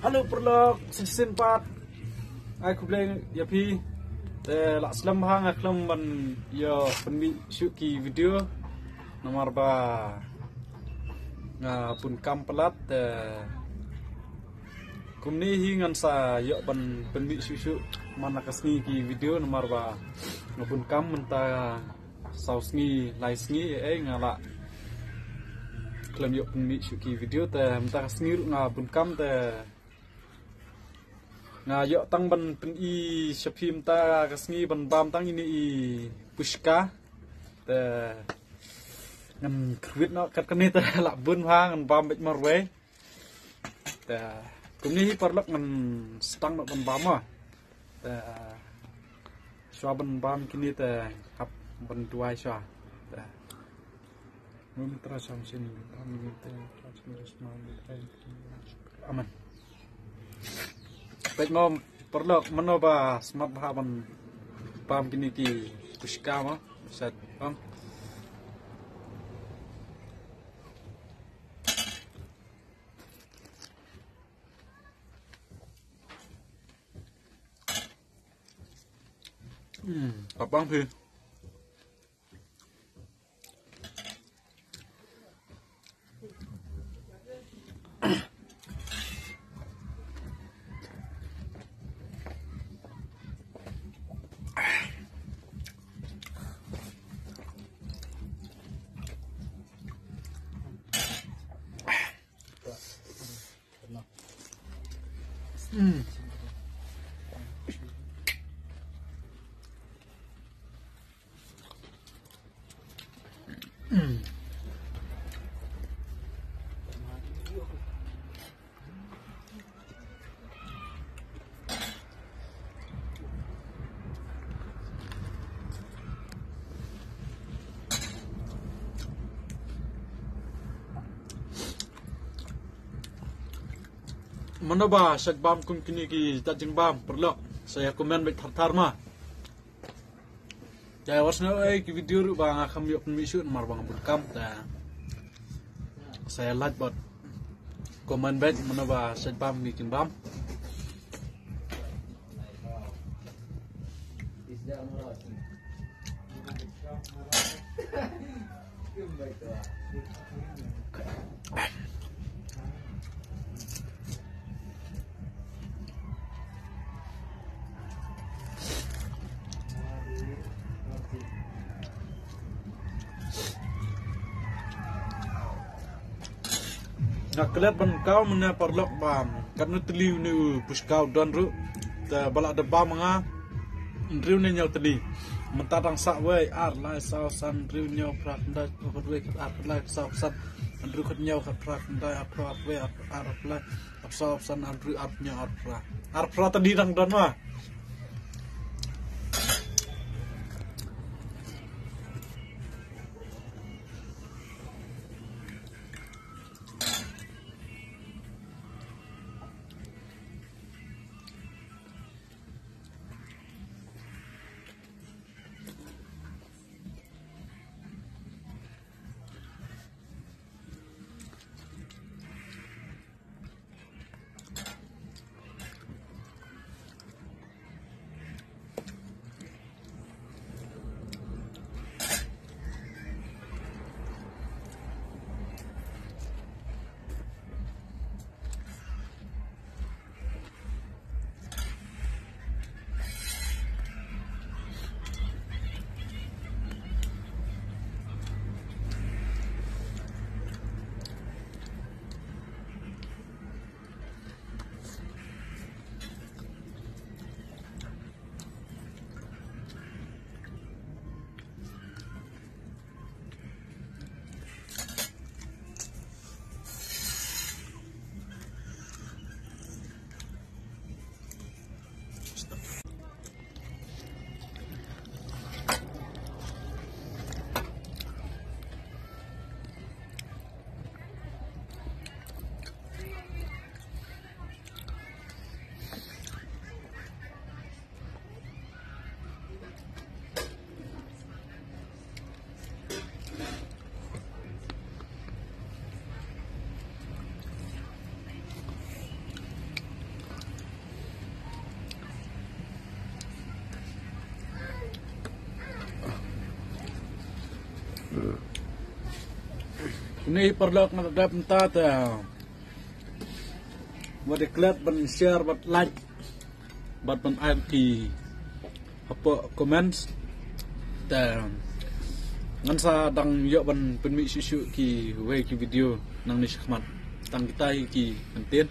Halo perlok season 4 aku bilang ya pi lak selam hang aklam ban ya penmi syuki video nomor ba nga pun kam pelat kumni hingan sa yo ban penmi syuk mana kasni ki video nomor ba ngapun kam menta sausngi laisngi ngala klam yo penmi syuki video menta kasni nga pun kam nga yo tang ban pen I shapim ta kasngi ban bam tang ini I pushka ngam kwit no kat kani la bun ha ngam bam bet marwe kumni perlok ngam stang no ban bam swa ban bam kini hap ban tuai swa mum trasam sini aman baik mau perlu menoba smart bahan pam kini ki pushka ma set pam abang phi mana ba sak bam kun kini ki tajing bam perlu saya komen baik thar ma jaya wasna ki video ru bang akam yo penmisu mar bang berkam saya like bot komen baik mana ba sak bam bikin bam nak kelet ban kau mena perlok bam karena teliu ni puskau dan ru balak de bam nga riu ni nyau teli mentadang sak wei ar lai sau san riu nyau prak ndai ko wei kat ar lai sau san riu kat nyau kat prak ndai ar prak wei ar lai sau san riu ar nyau ar prak tadi dang dan ma Ini perlu ngadap entah buat diklat, buat share, buat like, buat add di apa comment dan ngan sa dang yo ban penmi susu ki we ki video nang ni khmat tang kita ki pentin